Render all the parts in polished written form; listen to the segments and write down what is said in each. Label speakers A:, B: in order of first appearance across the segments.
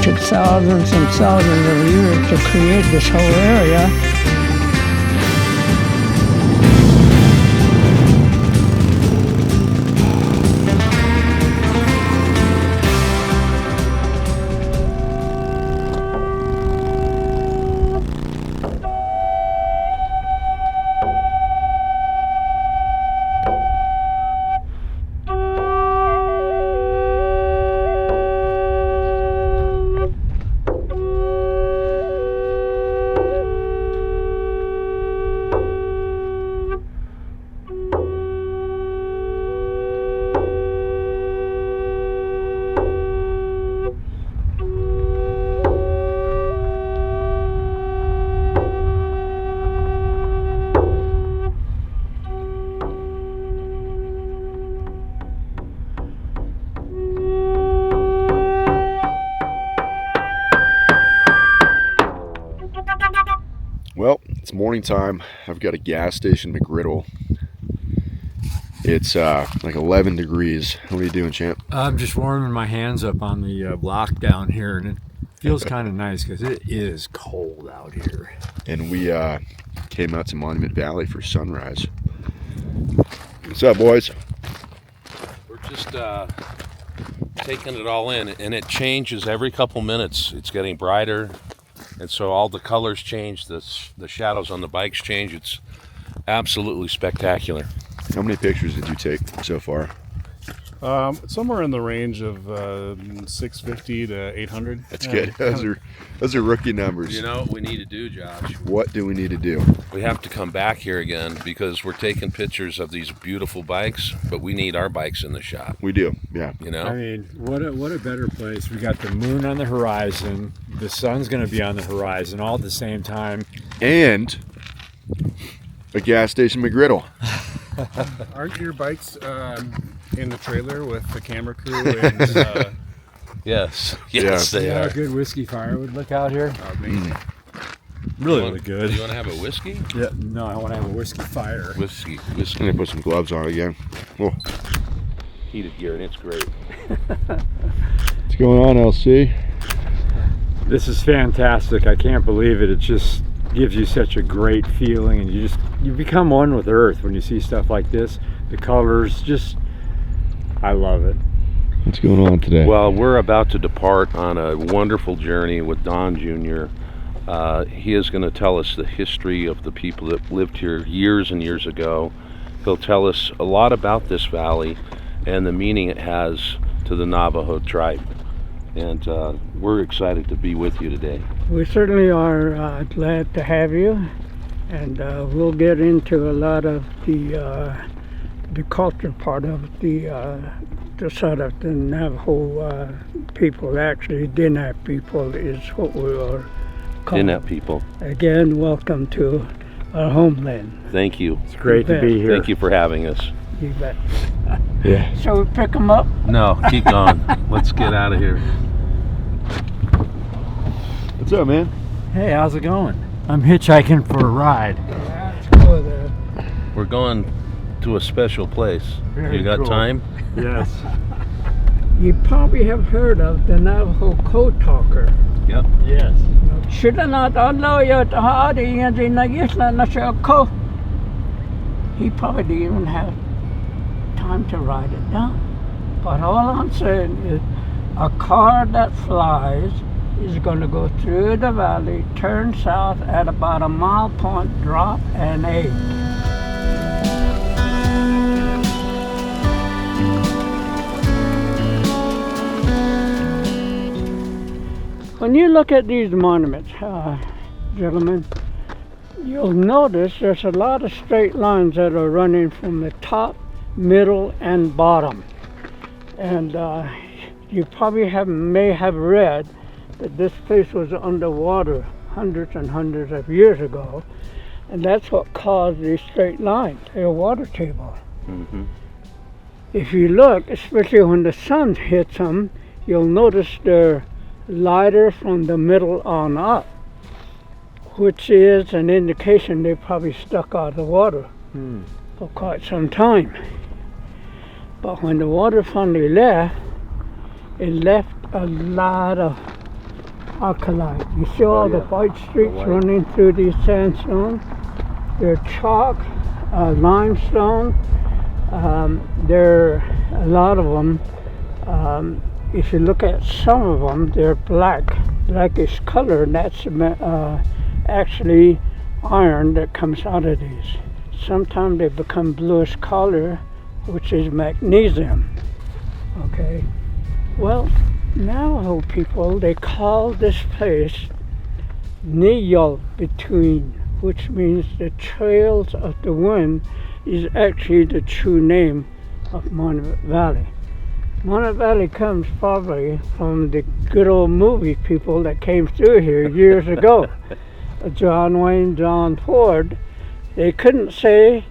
A: took thousands and thousands of years to create this whole area.
B: Well, it's morning time. I've got a gas station McGriddle. It's like 11 degrees. What are you doing, champ?
C: I'm just warming my hands up on the block down here, and it feels kind of nice because it is cold out here.
B: And we came out to Monument Valley for sunrise. What's up, boys?
D: We're just taking it all in, and it changes every couple minutes. It's getting brighter, and so all the colors change, the shadows on the bikes change. It's absolutely spectacular.
B: How many pictures did you take so far?
E: Somewhere in the range of 650 to 800.
B: That's good. Those are rookie numbers.
D: You know what we need to do, Josh?
B: What do we need to do?
D: We have to come back here again because we're taking pictures of these beautiful bikes, but we need our bikes in the shot.
B: We do, yeah.
D: You know?
C: I mean, what a better place. We got the moon on the horizon. The sun's going to be on the horizon all at the same time.
B: And a gas station McGriddle.
E: Aren't your bikes in the trailer with the camera crew? And,
D: Yes,
B: Yeah.
D: they
C: Yeah,
D: are.
C: a good whiskey fire would look out here.
E: amazing.
C: Really good.
D: You want to have a whiskey?
C: Yeah, no, I want to have a whiskey fire.
D: Whiskey.
B: I'm gonna put some gloves on again. Oh,
D: Heated gear, and it's great.
B: what's going on, LC?
C: This is fantastic. I can't believe it. It just gives you such a great feeling, and you become one with Earth when you see stuff like this. The colors, I love it.
B: What's going on today?
D: Well, we're about to depart on a wonderful journey with Don Jr. He is going to tell us the history of the people that lived here years and years ago. He'll tell us a lot about this valley and the meaning it has to the Navajo tribe. And we're excited to be with you today.
A: We certainly are glad to have you, and we'll get into a lot of the culture part of the side of the Navajo people. Actually, Diné people is what we are called.
D: Diné people.
A: Again, welcome to our homeland.
D: Thank you.
C: It's great to be here.
D: Thank you for having us.
A: You bet.
B: Yeah.
A: Shall we pick them up?
D: No, keep going. Let's get out of here.
B: What's up, man?
C: Hey, how's it going? I'm hitchhiking for a ride.
A: Yeah, let's go there.
D: We're going to a special place.
C: Very
D: You got
C: cool.
D: time?
C: Yes.
A: You probably have heard of the Navajo code talker.
D: Yep.
C: Yes.
A: He probably didn't even have time to write it down. But all I'm saying is a car that flies is going to go through the valley, turn south at about a mile point, drop an egg. When you look at these monuments, gentlemen, you'll notice there's a lot of straight lines that are running from the top, middle, and bottom. And you probably may have read that this place was underwater hundreds and hundreds of years ago, and that's what caused these straight lines, a water table.
D: Mm-hmm.
A: If you look, especially when the sun hits them, you'll notice they're lighter from the middle on up, which is an indication they probably stuck out of the water for quite some time. But when the water finally left, it left a lot of alkali. You see all the
C: yeah.
A: white streaks
C: white.
A: running through these sandstones? They're chalk, limestone. There are a lot of them. If you look at some of them, they're blackish color, and that's actually iron that comes out of these. Sometimes they become bluish color, which is magnesium. Okay. Well, Navajo people, they call this place Niyal between, which means the trails of the wind is actually the true name of Monument Valley. Monument Valley comes probably from the good old movie people that came through here years ago. John Wayne, John Ford. They couldn't say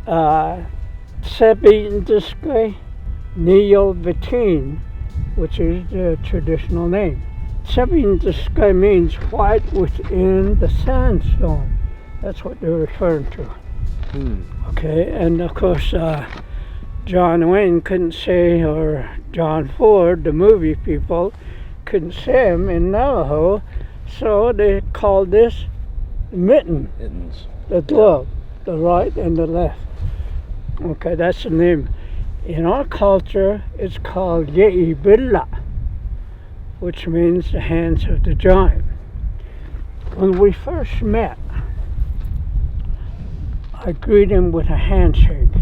A: Sebi Disque Neo Between, which is the traditional name. Sebi Disque means white within the sandstone. That's what they're referring to. Okay, and of course, John Wayne couldn't say, or John Ford, the movie people, couldn't say him in Navajo, so they called this mitten,
D: Mittens.
A: the glove, the right and the left. Okay, that's the name. In our culture, it's called Ye'ibilla, which means the hands of the giant. When we first met, I greet him with a handshake,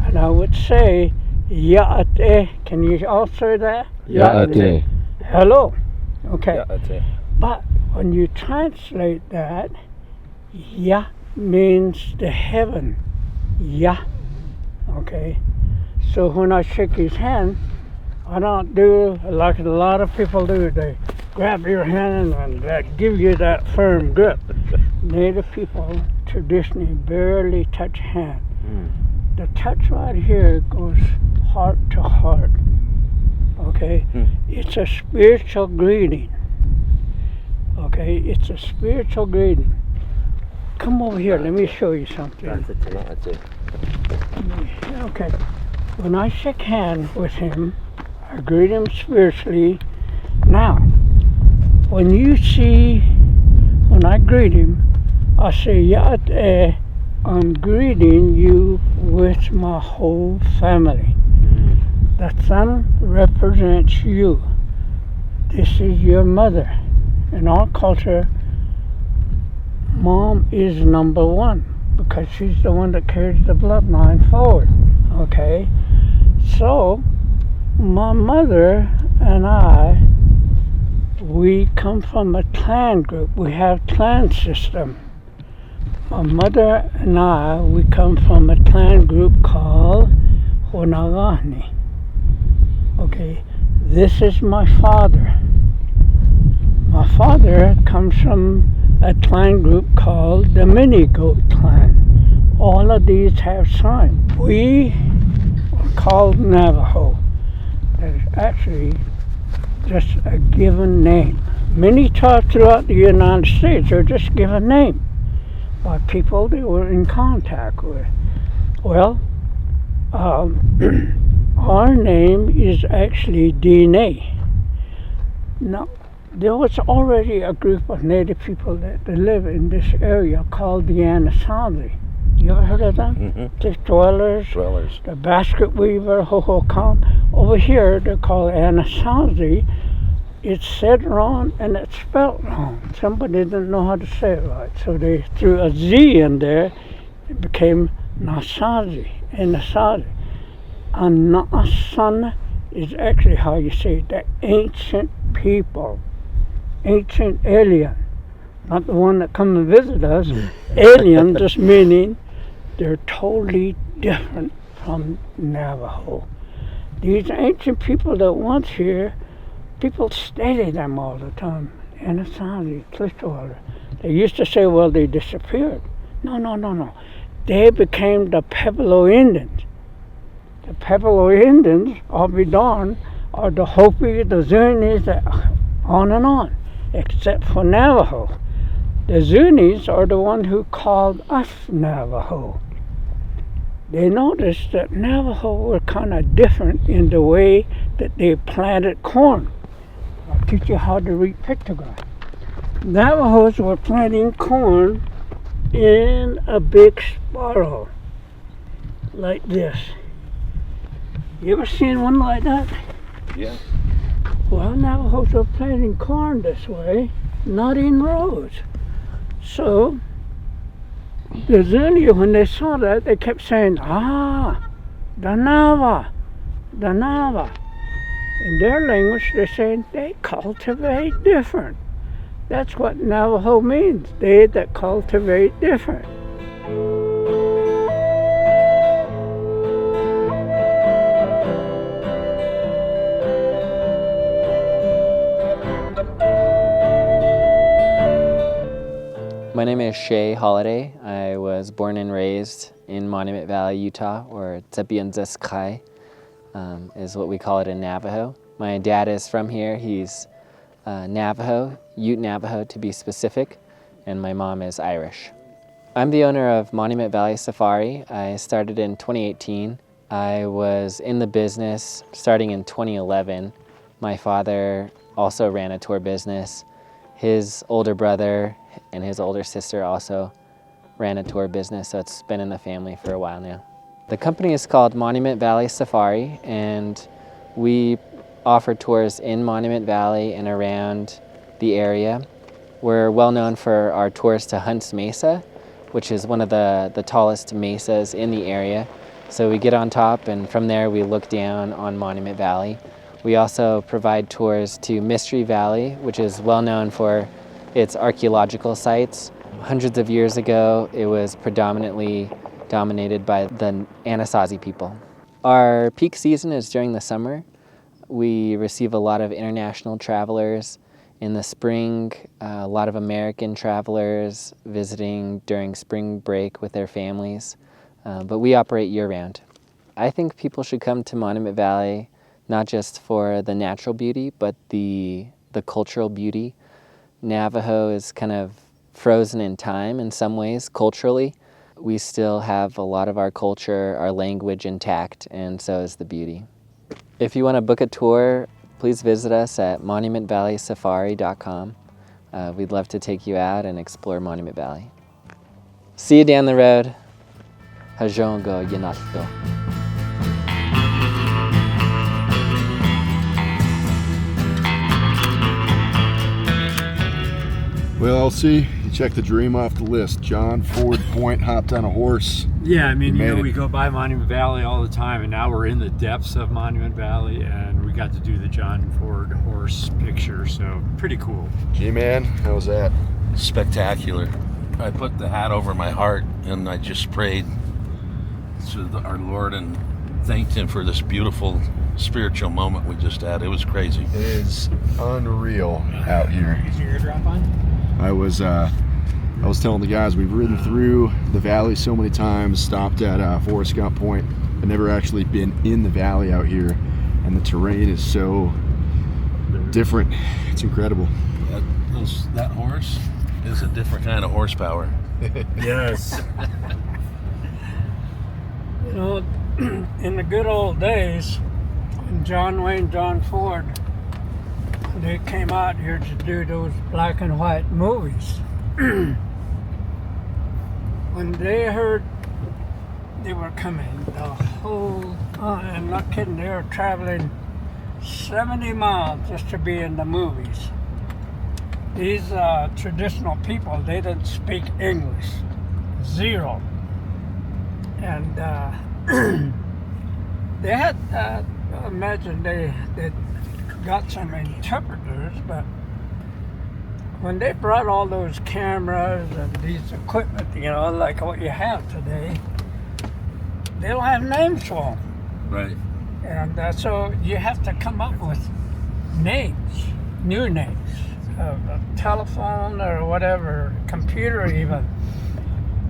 A: and I would say, Ya'ate. Can you all say that?
B: Ya'ate.
A: Hello. Okay.
D: Ya'ate.
A: But when you translate that, Ya means the heaven. Ya. Okay. So when I shake his hand, I don't do like a lot of people do. They grab your hand and give you that firm grip. Native people traditionally barely touch hand. The touch right here goes heart to heart. Okay? It's a spiritual greeting. Okay? It's a spiritual greeting. Come over here, let me show you something. Okay. When I shake hands with him, I greet him spiritually. Now, when I greet him, I say, Ya'ate, I'm greeting you with my whole family. The sun represents you. This is your mother. In our culture, mom is number one because she's the one that carries the bloodline forward. Okay? So, my mother and I, we come from a clan group. We have clan system. My mother and I, we come from a clan group called Honagani. Okay, this is my father. My father comes from a clan group called the Mini Goat Clan. All of these have signs. We are called Navajo. That is actually just a given name. Many tribes throughout the United States are just given names by people they were in contact with. Well, our name is actually Diné. Now, there was already a group of native people that live in this area called the Anasazi. You ever heard of them? The dwellers, the basket weaver, Hohokam. Over here, they're called Anasazi. It's said wrong and it's spelled wrong. Somebody didn't know how to say it right, so they threw a Z in there. It became Nasazi, Anasazi. And Nasan is actually how you say it, the ancient people, ancient alien, not the one that come and visit us. Alien just meaning they're totally different from Navajo. These ancient people that once here, people study them all the time. Anasazi, Cliffwater. They used to say, well, they disappeared. No. They became the Pueblo Indians. The Pueblo Indians, I'll be darned, are the Hopi, the Zunis, on and on, except for Navajo. The Zunis are the one who called us Navajo. They noticed that Navajo were kind of different in the way that they planted corn. I'll teach you how to read pictogram. Navajos were planting corn in a big spiral like this. You ever seen one like that?
D: Yeah.
A: Well, Navajos were planting corn this way, not in rows. So the Zuni, when they saw that, they kept saying, the Nava. In their language, they're saying they cultivate different. That's what Navajo means, they that cultivate different.
F: My name is Shay Holiday. I was born and raised in Monument Valley, Utah, or Tsepianzeskai is what we call it in Navajo. My dad is from here. He's Navajo, Ute Navajo to be specific, and my mom is Irish. I'm the owner of Monument Valley Safari. I started in 2018. I was in the business starting in 2011. My father also ran a tour business. His older brother and his older sister also ran a tour business, so it's been in the family for a while now. The company is called Monument Valley Safari, and we offer tours in Monument Valley and around the area. We're well known for our tours to Hunts Mesa, which is one of the tallest mesas in the area. So we get on top, and from there we look down on Monument Valley. We also provide tours to Mystery Valley, which is well known for its archaeological sites. Hundreds of years ago, it was predominantly dominated by the Anasazi people. Our peak season is during the summer. We receive a lot of international travelers. In the spring, a lot of American travelers visiting during spring break with their families. But we operate year-round. I think people should come to Monument Valley not just for the natural beauty, but the cultural beauty. Navajo is kind of frozen in time in some ways, culturally. We still have a lot of our culture, our language intact, and so is the beauty. If you want to book a tour, please visit us at monumentvalley.safari.com. We'd love to take you out and explore Monument Valley. See you down the road. Hajongo Yanato.
B: Well, LC, you check the dream off the list. John Ford Point hopped on a horse.
C: Yeah, I mean,
B: You made
C: we
B: it.
C: go by Monument Valley all the time, and now we're in the depths of Monument Valley, and we got to do the John Ford horse picture, so pretty cool.
B: G-Man, how was that?
D: Spectacular. I put the hat over my heart and I just prayed to our Lord and thanked Him for this beautiful spiritual moment we just had. It was crazy.
B: It is unreal out here.
C: Is your eardrop on?
B: I was telling the guys, we've ridden through the valley so many times, stopped at Forrest Gump Point, but never actually been in the valley out here, and the terrain is so different. It's incredible.
D: That horse is a different kind of horsepower.
C: Yes.
A: You know, in the good old days, when John Wayne, John Ford, they came out here to do those black and white movies. When they heard they were coming, the whole, I'm not kidding, they were traveling 70 miles just to be in the movies. These traditional people, they didn't speak English, zero. And they had, imagine they got some interpreters, but when they brought all those cameras and these equipment, you know, like what you have today, they don't have names for them.
D: Right.
A: And so you have to come up with names, new names, a telephone or whatever, computer even.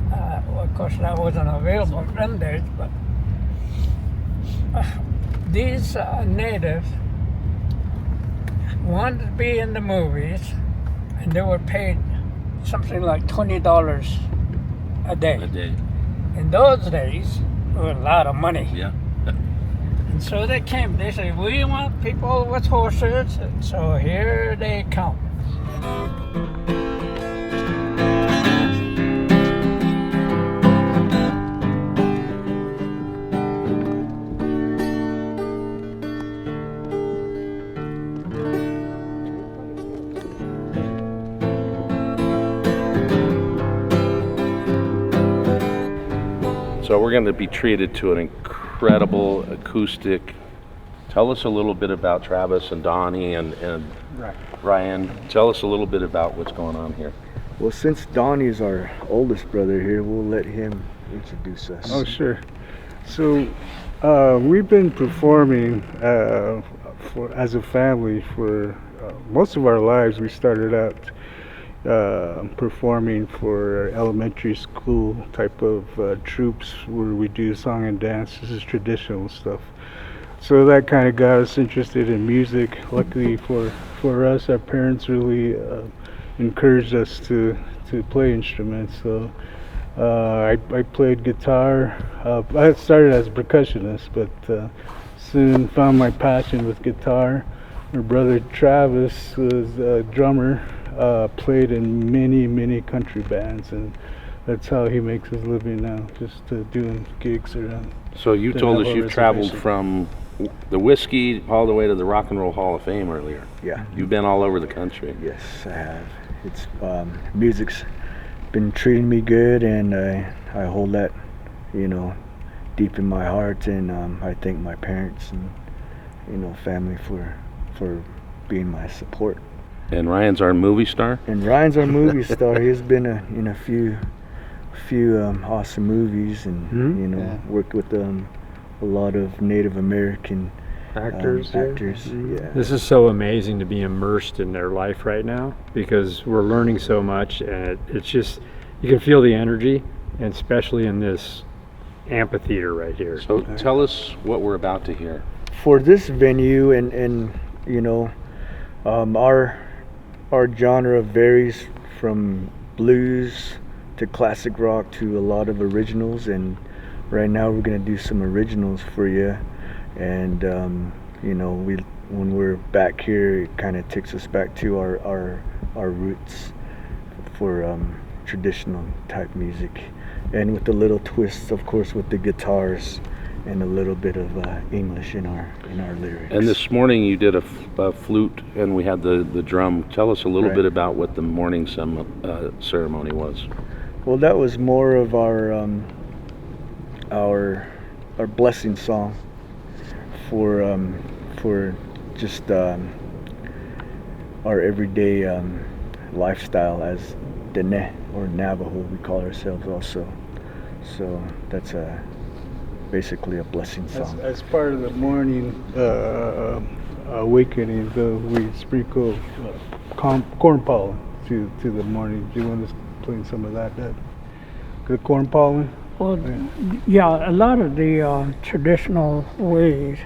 A: Well, of course, that wasn't available in them days, but these natives wanted to be in the movies, and they were paid something like $20 a day.
D: A day.
A: In those days, it was a lot of money.
D: Yeah.
A: And so they came. They said, we want people with horses. And so here they come.
D: So we're going to be treated to an incredible acoustic. Tell us a little bit about Travis and Donnie and Ryan. Tell us a little bit about what's going on here.
B: Well, since Donnie is our oldest brother here, we'll let him introduce us.
G: Oh, sure. So we've been performing as a family for most of our lives. We started out performing for elementary school type of troops where we do song and dance. This is traditional stuff. So that kind of got us interested in music. Luckily for us, our parents really encouraged us to play instruments. So I played guitar. I started as a percussionist, but soon found my passion with guitar. My brother Travis was a drummer. Played in many country bands, and that's how he makes his living now, just doing gigs around.
D: So you told us you've traveled from the whiskey all the way to the Rock and Roll Hall of Fame earlier.
B: Yeah.
D: You've been all over the country.
B: Yes, I have. It's music's been treating me good, and I hold that, deep in my heart, and I thank my parents and family for being my support.
D: And Ryan's our movie star?
B: And Ryan's our movie star. He's been in a few awesome movies, and worked with a lot of Native American actors. Yeah.
C: This is so amazing to be immersed in their life right now, because we're learning so much, and it's just, you can feel the energy, and especially in this amphitheater right here.
D: So tell us what we're about to hear.
B: For this venue, and our genre varies from blues to classic rock to a lot of originals, and right now we're going to do some originals for you. And when we're back here, it kind of takes us back to our roots for traditional type music, and with a little twist, of course, with the guitars and a little bit of English in our lyrics.
D: And this morning you did a flute, and we had the drum. Tell us a little bit about what the morning ceremony was.
B: Well, that was more of our blessing song for just our everyday lifestyle as Diné, or Navajo, we call ourselves also. So that's basically a blessing song.
G: As part of the morning awakening, we sprinkle corn pollen to the morning. Do you want to play some of that? The corn pollen?
A: Well, yeah, a lot of the traditional ways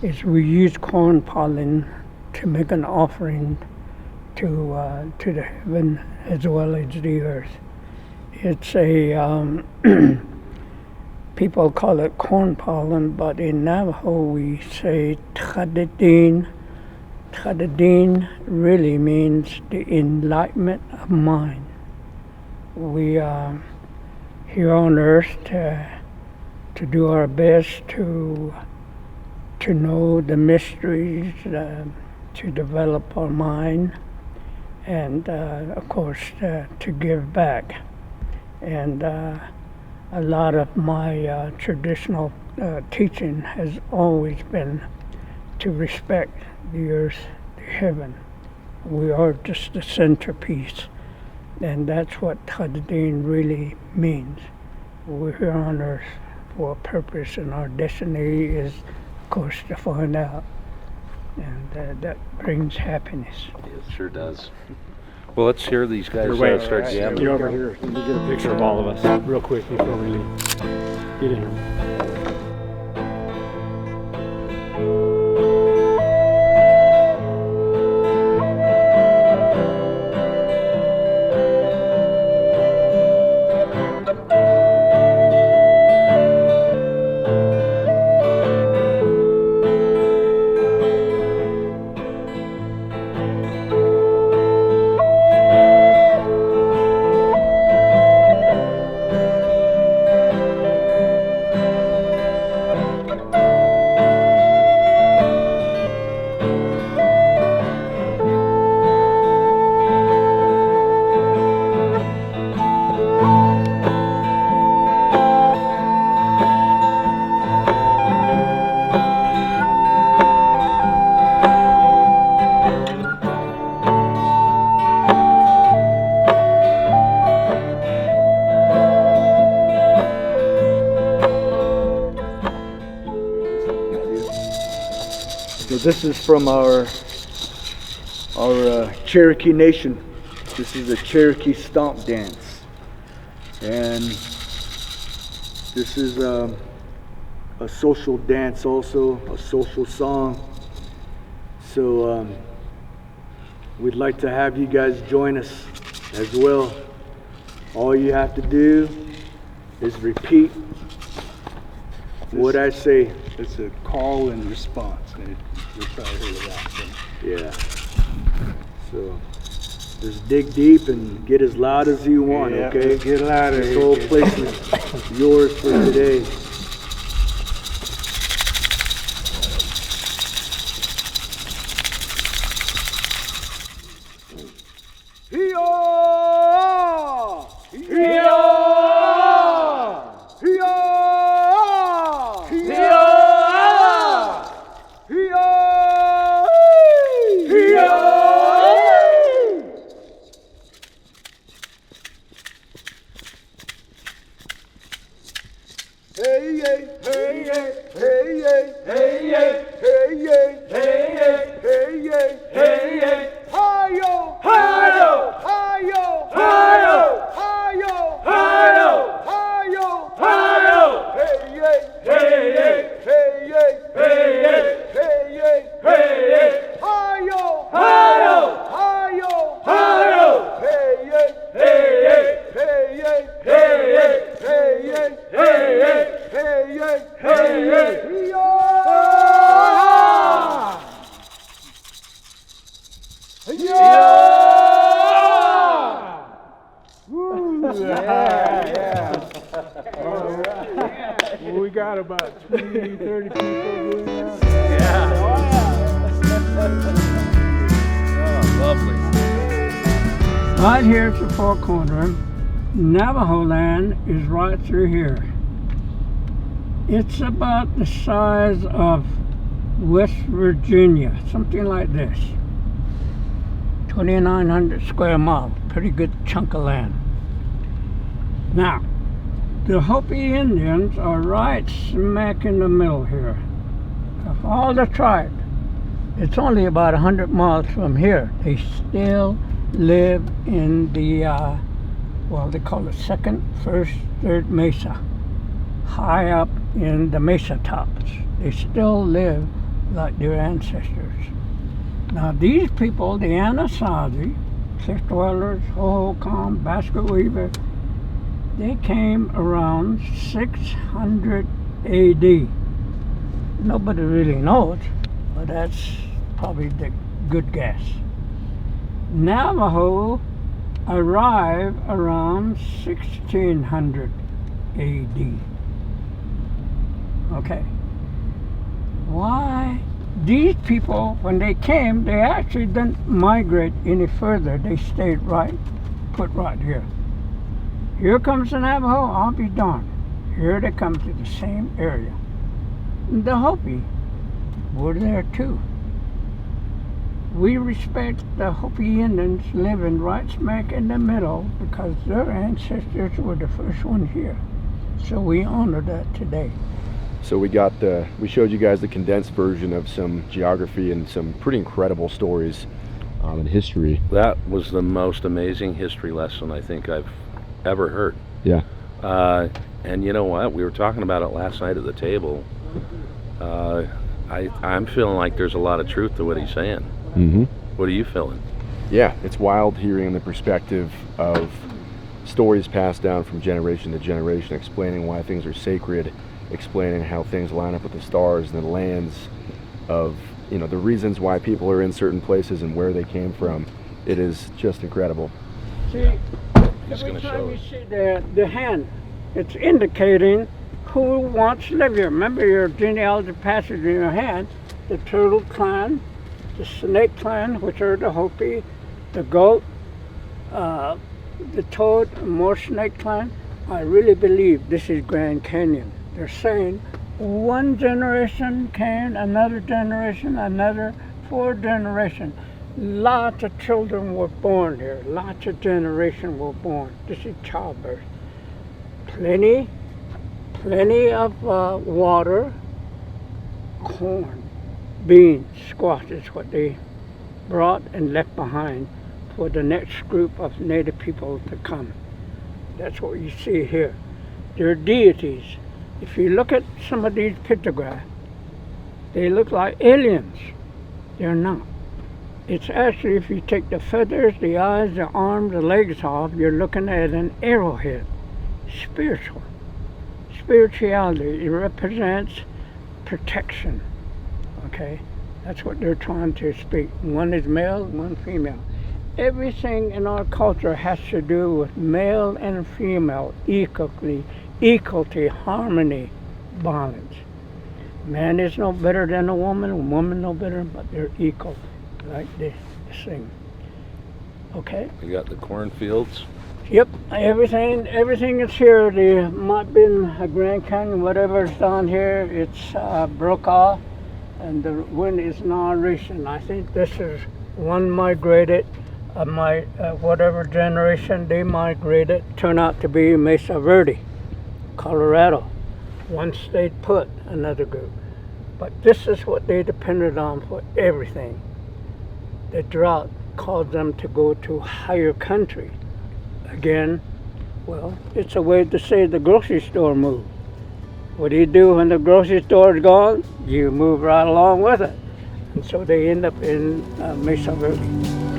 A: is we use corn pollen to make an offering to the heaven as well as the earth. It's a people call it corn pollen, but in Navajo we say tchadadin. Tchadadin really means the enlightenment of mind. We are here on earth to do our best to know the mysteries, to develop our mind, and of course to give back. And a lot of my traditional teaching has always been to respect the earth, the heaven. We are just the centerpiece, and that's what Tchadadin really means. We're here on earth for a purpose, and our destiny is, of course, to find out. And that brings happiness.
D: It sure does. Well, let's hear these guys start jamming.
C: Get over here. Let me get a picture of all of us real quick before we leave. Get in here.
H: So this is from our Cherokee Nation. This is a Cherokee stomp dance, and this is a social dance, also a social song. So we'd like to have you guys join us as well. All you have to do is repeat what I say.
G: It's a call and response. You'll probably heard of that. So.
H: Yeah. So just dig deep and get as loud as you want,
G: Yeah,
H: okay?
G: get louder.
H: This whole place is yours for today.
G: Well, we got about 20, 30 people doing that.
D: Lovely.
A: Right here at the Four Corner, Navajo land is right through here. It's about the size of West Virginia, something like this. 2,900 square miles, pretty good chunk of land. Now, the Hopi Indians are right smack in the middle here. Of all the tribes, it's only about 100 miles from here. They still live in the, well, they call it second, first, third mesa. High up in the mesa tops. They still live like their ancestors. Now these people, the Anasazi, Cliff Dwellers, Hohokam, Basket Weaver, they came around 600 AD. Nobody really knows, but that's probably the good guess. Navajo arrived around 1600 AD. Okay. Why? These people, when they came, they actually didn't migrate any further. They stayed put right here. Here comes the Navajo, I'll be darned. Here they come to the same area. The Hopi were there too. We respect the Hopi Indians living right smack in the middle because their ancestors were the first one here. So we honor that today.
B: So we showed you guys the condensed version of some geography and some pretty incredible stories in history.
D: That was the most amazing history lesson I think I've ever heard.
B: Yeah.
D: And you know what? We were talking about it last night at the table. I'm feeling like there's a lot of truth to what he's saying.
B: Mm-hmm.
D: What are you feeling?
B: Yeah, it's wild hearing the perspective of stories passed down from generation to generation, explaining why things are sacred, explaining how things line up with the stars and the lands of, you know, the reasons why people are in certain places and where they came from. It is just incredible.
A: See, every time you see the hand, it's indicating who wants to live here. Remember your genealogy passage in your hand, the Turtle Clan, the Snake Clan, which are the Hopi, the Goat, the Toad, and more Snake Clan. I really believe this is Grand Canyon. They're saying one generation came, another generation, another, 4 generations. Lots of children were born here. Lots of generations were born. This is childbirth. Plenty of water, corn. beans, squash is what they brought and left behind for the next group of native people to come. That's what you see here. They're deities. If you look at some of these pictographs, they look like aliens. They're not. It's actually, if you take the feathers, the eyes, the arms, the legs off, you're looking at an arrowhead. Spiritual. Spirituality. It represents protection. Okay? That's what they're trying to speak. One is male, one female. Everything in our culture has to do with male and female equality, harmony, balance. Man is no better than a woman no better, but they're equal, like this thing. Okay?
D: You got the cornfields.
A: Yep, everything is here. The might be in Grand Canyon, whatever's down here, it's broke off, and the wind is non-recent. I think this is one migrated. Whatever generation they migrated turned out to be Mesa Verde, Colorado. One stayed put, another group. But this is what they depended on for everything. The drought caused them to go to higher country. Again, well, it's a way to say the grocery store moved. What do you do when the grocery store is gone? You move right along with it. And so they end up in Mesa Verde.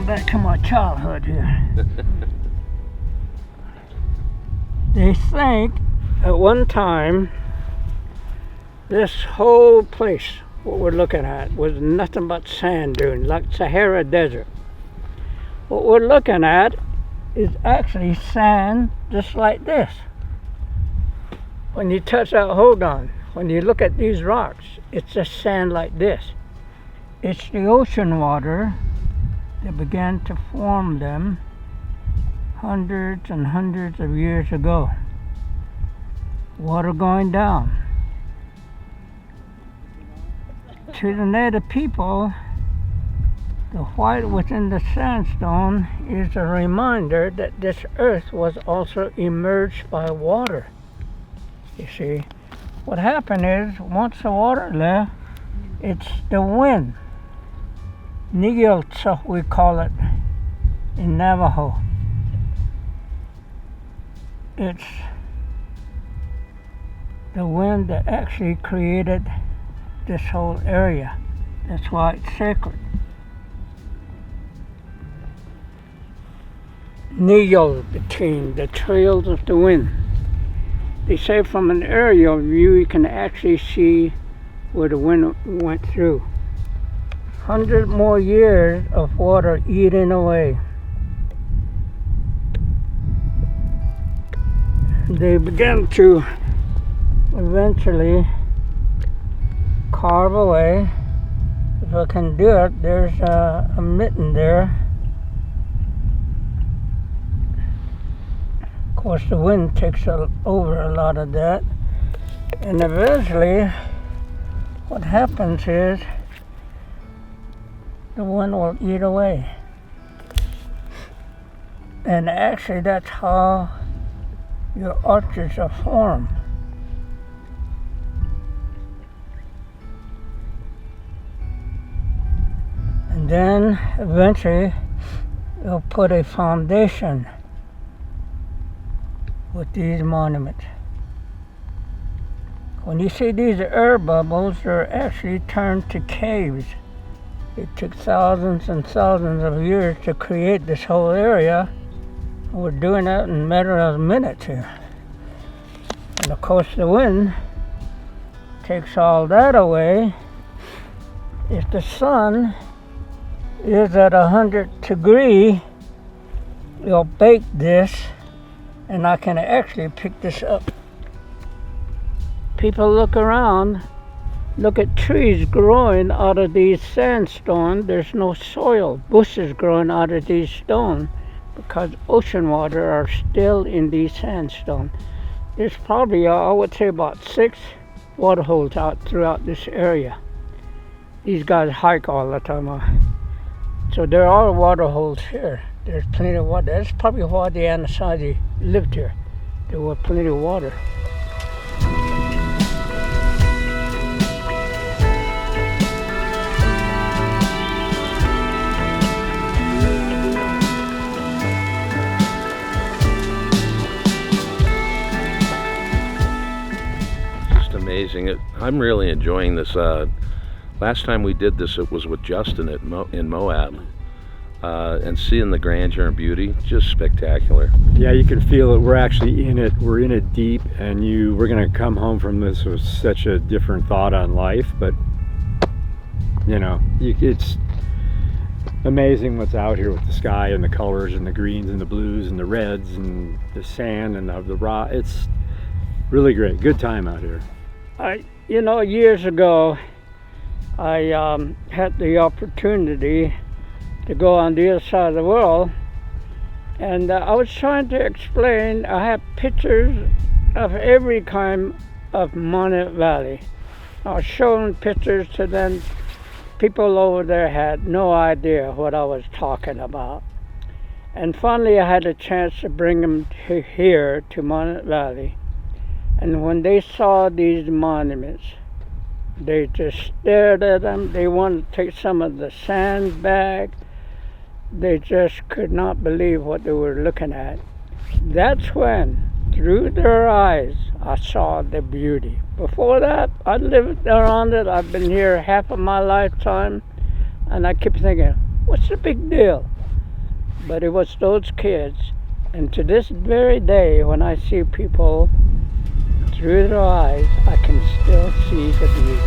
A: Back to my childhood here. They think at one time this whole place, what we're looking at, was nothing but sand dunes, like Sahara Desert. What we're looking at is actually sand just like this. When you touch that, hold on, when you look at these rocks, it's just sand like this. It's the ocean water that began to form them hundreds and hundreds of years ago. Water going down. To the native people, the white within the sandstone is a reminder that this earth was also immersed by water. You see, what happened is, once the water left, it's the wind. Nigiltsa, we call it in Navajo. It's the wind that actually created this whole area. That's why it's sacred. Nigil, between the trails of the wind. They say from an aerial view you can actually see where the wind went through. 100 more years of water eating away. They began to eventually carve away. If I can do it, there's a mitten there. Of course, the wind takes over a lot of that. And eventually, what happens is, the wind will eat away. And actually that's how your arches are formed. And then eventually you'll put a foundation with these monuments. When you see these air bubbles, they're actually turned to caves. It took thousands and thousands of years to create this whole area. We're doing that in a matter of minutes here. And of course the wind takes all that away. If the sun is at 100 degrees, it'll bake this, and I can actually pick this up. People look around. Look at trees growing out of these sandstone. There's no soil. Bushes growing out of these stones. because ocean water are still in these sandstone. There's probably, I would say, about 6 water holes out throughout this area. These guys hike all the time. So there are water holes here. There's plenty of water. That's probably why the Anasazi lived here. There was plenty of water.
D: Amazing. I'm really enjoying this. Last time we did this, it was with Justin in Moab, and seeing the grandeur and beauty, just spectacular.
C: Yeah, you can feel it. We're actually in it. We're in it deep, and we're gonna come home from this with such a different thought on life. But you know, it's amazing what's out here with the sky and the colors and the greens and the blues and the reds and the sand and the rock. It's really great. Good time out here.
A: Years ago, I had the opportunity to go on the other side of the world, and I was trying to explain. I have pictures of every kind of Monument Valley. I was showing pictures to them. People over there had no idea what I was talking about. And finally, I had a chance to bring them here to Monument Valley. And when they saw these monuments, they just stared at them. They wanted to take some of the sand back. They just could not believe what they were looking at. That's when, through their eyes, I saw the beauty. Before that, I lived around it. I've been here half of my lifetime, and I kept thinking, what's the big deal? But it was those kids. And to this very day, when I see people through their eyes, I can still see the beauty.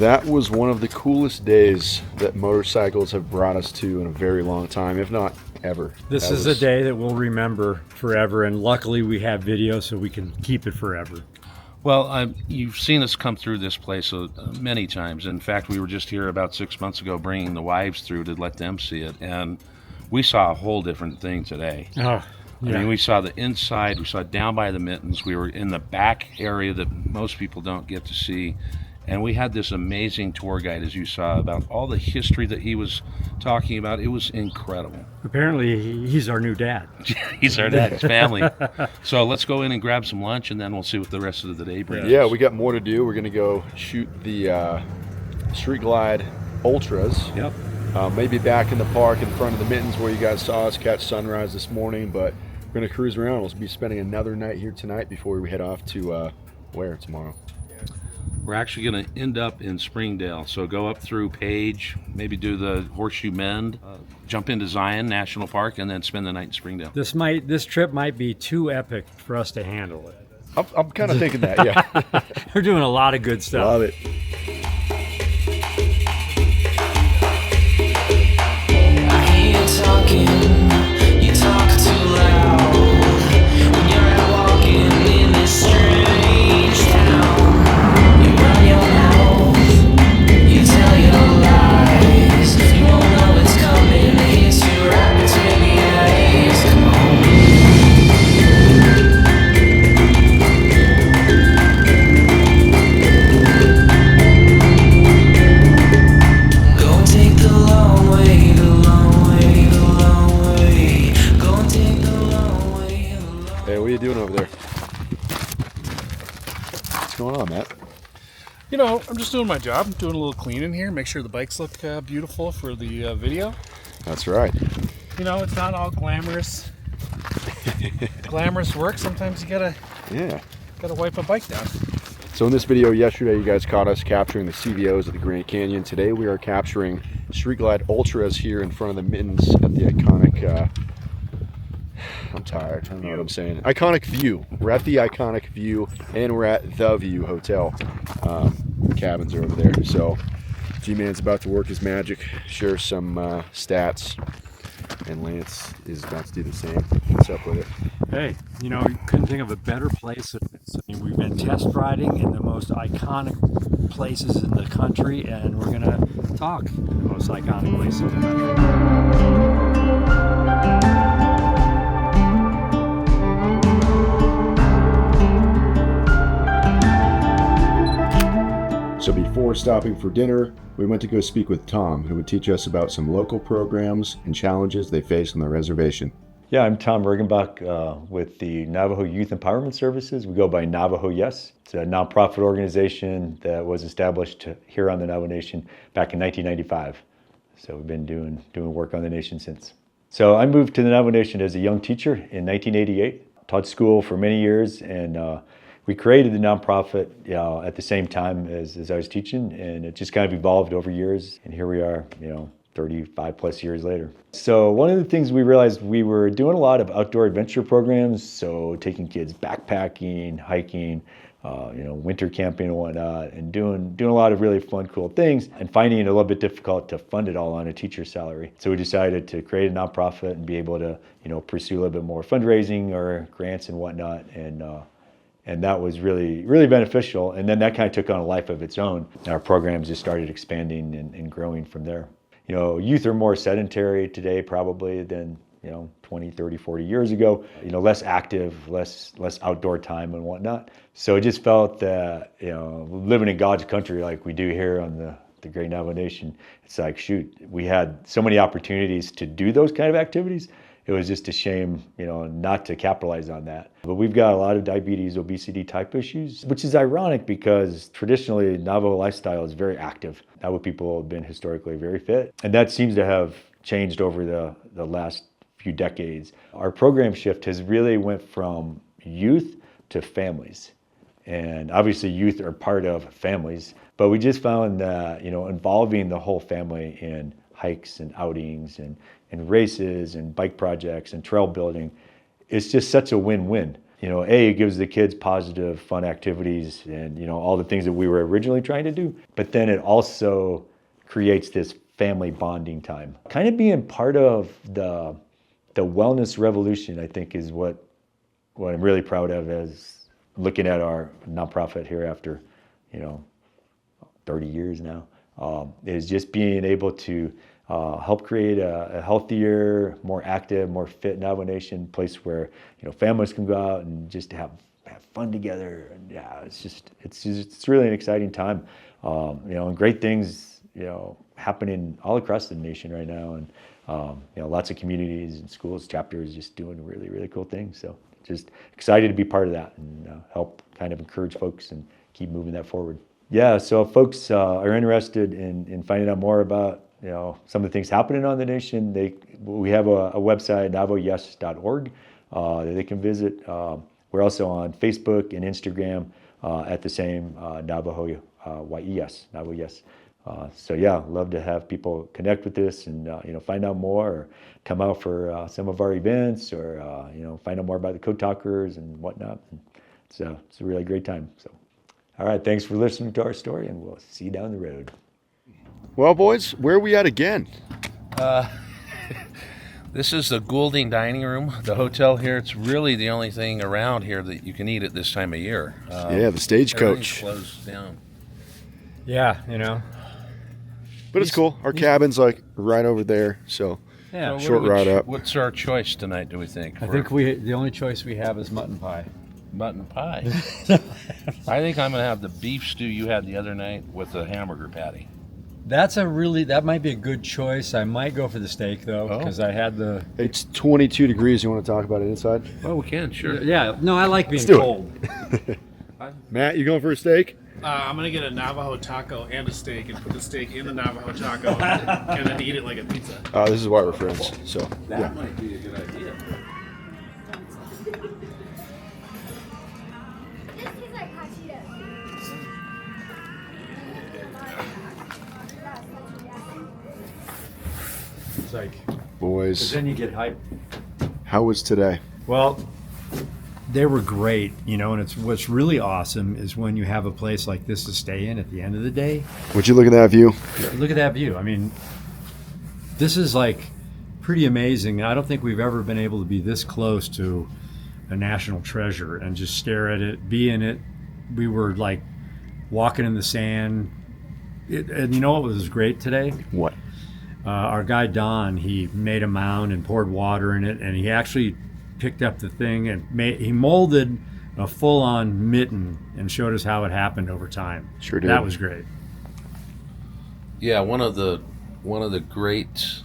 B: That was one of the coolest days that motorcycles have brought us to in a very long time, if not ever.
C: This is a day that we'll remember forever, and luckily we have video so we can keep it forever.
D: Well, you've seen us come through this place many times. In fact, we were just here about 6 months ago bringing the wives through to let them see it, and we saw a whole different thing today.
C: Oh, yeah.
D: I mean, we saw the inside, we saw down by the mittens, we were in the back area that most people don't get to see. And we had this amazing tour guide, as you saw, about all the history that he was talking about. It was incredible.
C: Apparently, he's our new dad.
D: He's our dad, his family. So let's go in and grab some lunch, and then we'll see what the rest of the day brings.
B: Yeah, we got more to do. We're going to go shoot the Street Glide Ultras.
C: Yep.
B: Maybe back in the park in front of the mittens where you guys saw us catch sunrise this morning. But we're going to cruise around. We'll be spending another night here tonight before we head off to where tomorrow?
D: We're actually going to end up in Springdale, so go up through Page, maybe do the Horseshoe Bend, jump into Zion National Park, and then spend the night in Springdale.
C: This trip might be too epic for us to handle it.
B: I'm kind of thinking that, yeah.
C: We're doing a lot of good stuff.
B: Love it.
I: I hear you talking, you talk too loud. When you're out walking in this strange town. You tell your lies. You won't know it's coming. It hits you right between the eyes. Come on. Go and take the long way, the long way, the long way. Go and take the long way, the long way.
B: Hey, what are you doing over there? What's going on, Matt?
E: You know, I'm just doing my job. I'm doing a little cleaning here, make sure the bikes look beautiful for the video.
B: That's right.
E: You know, it's not all glamorous. Glamorous work. Sometimes you gotta wipe a bike down.
B: So in this video yesterday, you guys caught us capturing the CVOs at the Grand Canyon. Today we are capturing Street Glide Ultras here in front of the mittens at the iconic I'm tired. I don't know what I'm saying. Iconic View. We're at the Iconic View, and we're at the View Hotel. Cabins are over there. So G-Man's about to work his magic, share some stats, and Lance is about to do the same. What's up with it?
C: Hey, you know, you couldn't think of a better place. I mean, we've been test riding in the most iconic places in the country, and we're going to talk in the most iconic places in the country.
B: So before stopping for dinner, we went to go speak with Tom, who would teach us about some local programs and challenges they face on the reservation.
J: Yeah, I'm Tom Regenbach with the Navajo Youth Empowerment Services. We go by Navajo Yes. It's a nonprofit organization that was established here on the Navajo Nation back in 1995. So we've been doing work on the nation since. So I moved to the Navajo Nation as a young teacher in 1988. Taught school for many years, and we created the nonprofit at the same time as I was teaching, and it just kind of evolved over years. And here we are, 35 plus years later. So one of the things we realized, we were doing a lot of outdoor adventure programs, so taking kids backpacking, hiking, winter camping and whatnot, and doing a lot of really fun, cool things, and finding it a little bit difficult to fund it all on a teacher's salary. So we decided to create a nonprofit and be able to, pursue a little bit more fundraising or grants and whatnot, and that was really, really beneficial. And then that kind of took on a life of its own. Our programs just started expanding and growing from there. Youth are more sedentary today probably than 20, 30, 40 years ago. Less active, less outdoor time and whatnot. So it just felt that living in God's country like we do here on the Great Navajo Nation, it's like, shoot, we had so many opportunities to do those kind of activities. It was just a shame, not to capitalize on that. But we've got a lot of diabetes, obesity type issues, which is ironic because traditionally Navajo lifestyle is very active. Navajo people have been historically very fit, and that seems to have changed over the last few decades. Our program shift has really went from youth to families. And obviously youth are part of families, but we just found that, involving the whole family in hikes and outings and races and bike projects and trail building, it's just such a win-win. It gives the kids positive, fun activities and, all the things that we were originally trying to do, but then it also creates this family bonding time. Kind of being part of the wellness revolution, I think, is what I'm really proud of as looking at our nonprofit here after, 30 years now, is just being able to help create a healthier, more active, more fit Navajo Nation place where families can go out and just have fun together. And yeah, it's really an exciting time. And great things happening all across the nation right now, and lots of communities and schools, chapters just doing really, really cool things. So just excited to be part of that and help kind of encourage folks and keep moving that forward. Yeah, so if folks are interested in finding out more about some of the things happening on the nation, we have a website, navajoyes.org, that they can visit. We're also on Facebook and Instagram at the same Navajo YES, Navajo Yes. So yeah, love to have people connect with this and find out more, or come out for some of our events, or find out more about the Code Talkers and whatnot. It's a really great time. So, all right, thanks for listening to our story, and we'll see you down the road.
B: Well, boys, where are we at again?
D: This is the Goulding Dining Room, the hotel here. It's really the only thing around here that you can eat at this time of year.
B: The Stagecoach.
D: Everything's closed down.
C: Yeah,
B: But it's cool. Our cabin's like right over there, so
C: yeah,
B: short ride up.
D: What's our choice tonight, do we think?
C: I think the only choice we have is mutton pie.
D: Mutton pie. I think I'm going to have the beef stew you had the other night with the hamburger patty.
C: That might be a good choice. I might go for the steak though, because I had the.
B: It's 22 degrees. You want to talk about it inside?
D: Oh, we can, sure.
C: Yeah, no, I like being
B: Let's do
C: cold.
B: Matt, you going for a steak?
E: I'm going to get a Navajo taco and a steak and put the steak in the Navajo taco and then eat it like a pizza.
B: This is why we're friends. So
D: That might be a good idea.
C: It's like,
B: boys,
C: then you get hype.
B: How was today?
C: Well, they were great, you know, and what's really awesome is when you have a place like this to stay in at the end of the day.
B: Would you look at that view?
C: Look at that view. I mean, this is like pretty amazing. I don't think we've ever been able to be this close to a national treasure and just stare at it, be in it. We were like walking in the sand. And you know what was great today?
B: What?
C: Our guy Don, he made a mound and poured water in it, and he actually picked up the thing and he molded a full-on mitten and showed us how it happened over time.
B: Sure did.
C: That was great.
D: Yeah, one of the great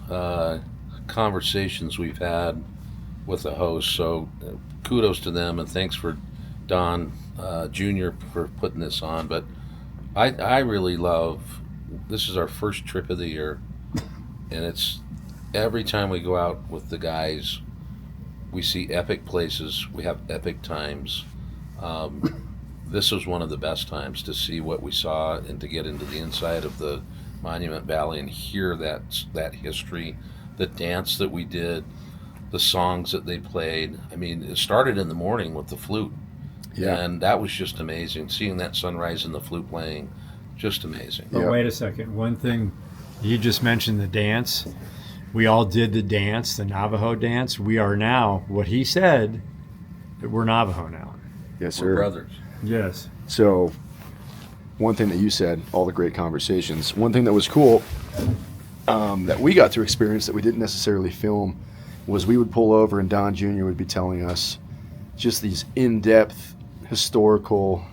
D: conversations we've had with the host. So kudos to them, and thanks for Don Jr. for putting this on. But I really love, this is our first trip of the year, and it's every time we go out with the guys, we see epic places, we have epic times. This was one of the best times to see what we saw and to get into the inside of the Monument Valley and hear that history, the dance that we did, the songs that they played. I mean, it started in the morning with the flute.
B: Yeah.
D: And that was just amazing. Seeing that sunrise and the flute playing, just amazing.
C: But wait a second. One thing, you just mentioned the dance. We all did the dance, the Navajo dance. We are now, what he said, that we're Navajo now.
B: Yes, sir.
D: We're brothers.
C: Yes.
B: So, one thing that you said, all the great conversations. One thing that was cool that we got to experience that we didn't necessarily film was we would pull over and Don Jr. would be telling us just these in-depth historical,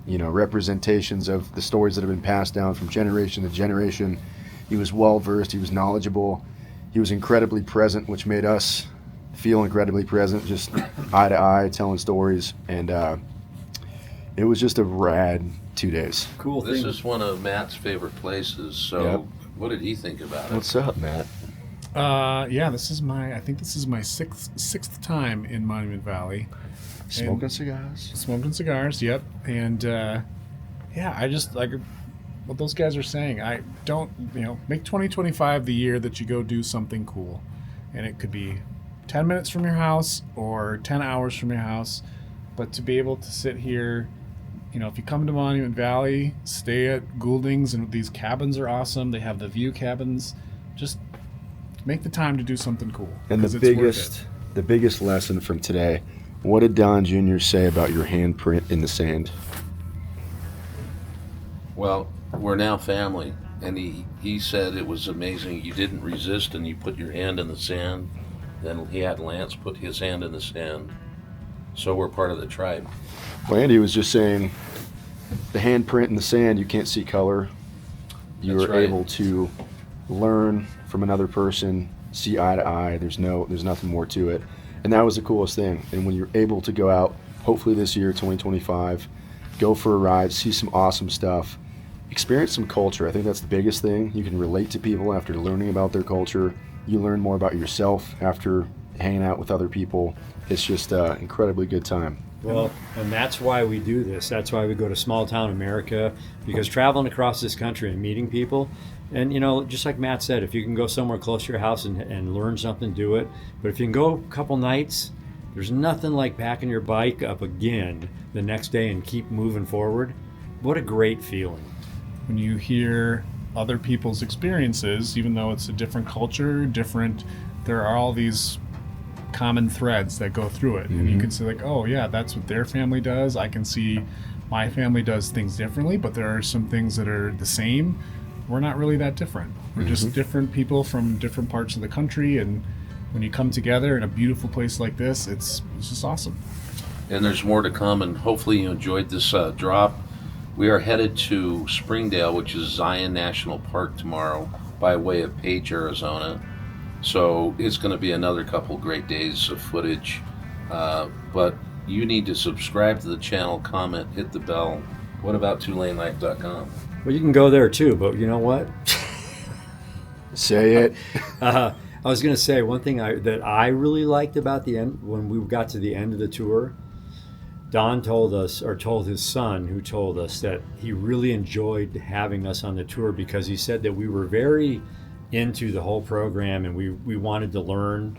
B: you know, representations of the stories that have been passed down from generation to generation. He was well-versed. He was knowledgeable. He was incredibly present, which made us feel incredibly present, just eye to eye, telling stories. And it was just a rad 2 days.
C: Cool thing.
D: This is one of Matt's favorite places. So
B: Yep.
D: what did he think about it?
B: What's up, Matt?
E: Yeah, I think this is my sixth time in Monument Valley.
B: Smoking cigars.
E: Smoking cigars, yep. And yeah, I just like what those guys are saying. I don't, make 2025 the year that you go do something cool. And it could be 10 minutes from your house or 10 hours from your house. But to be able to sit here, if you come to Monument Valley, stay at Goulding's, and these cabins are awesome. They have the view cabins. Just make the time to do something cool.
B: And the biggest lesson from today, what did Don Jr. say about your handprint in the sand?
D: Well, we're now family, and he said it was amazing. You didn't resist, and you put your hand in the sand. Then he had Lance put his hand in the sand. So we're part of the tribe.
B: Well, Andy was just saying the handprint in the sand, you can't see color. You
D: That's
B: were
D: right.
B: able to learn from another person, see eye to eye. There's nothing more to it. And that was the coolest thing. And when you're able to go out, hopefully this year, 2025, go for a ride, see some awesome stuff, experience some culture. I think that's the biggest thing. You can relate to people after learning about their culture. You learn more about yourself after hanging out with other people. It's just an incredibly good time.
C: Well, and that's why we do this. That's why we go to small town America, because traveling across this country and meeting people, and just like Matt said, if you can go somewhere close to your house and learn something, do it. But if you can go a couple nights, there's nothing like packing your bike up again the next day and keep moving forward. What a great feeling.
E: When you hear other people's experiences, even though it's a different culture, there are all these common threads that go through it. And you can say like, oh yeah, that's what their family does. I can see my family does things differently, but there are some things that are the same. We're not really that different. We're just different people from different parts of the country, and when you come together in a beautiful place like this, it's just awesome.
D: And there's more to come, and hopefully you enjoyed this drop. We are headed to Springdale, which is Zion National Park tomorrow, by way of Page, Arizona. So it's going to be another couple great days of footage. But you need to subscribe to the channel, comment, hit the bell. What about TulaneLife.com?
C: Well, you can go there too, but you know what?
B: Say it.
C: I was going to say one thing that I really liked about the end, when we got to the end of the tour, Don told us, or told his son, who told us that he really enjoyed having us on the tour because he said that we were very into the whole program and we wanted to learn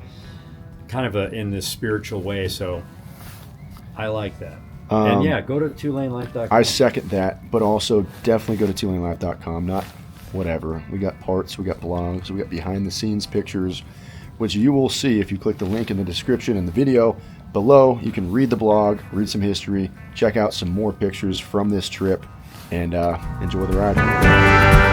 C: kind of in this spiritual way. So I like that. And yeah, go to twolanelife.com.
B: I second that, but also definitely go to twolanelife.com. Not whatever. We got parts, we got blogs, we got behind the scenes pictures, which you will see if you click the link in the description in the video below. You can read the blog, read some history, check out some more pictures from this trip, and enjoy the ride.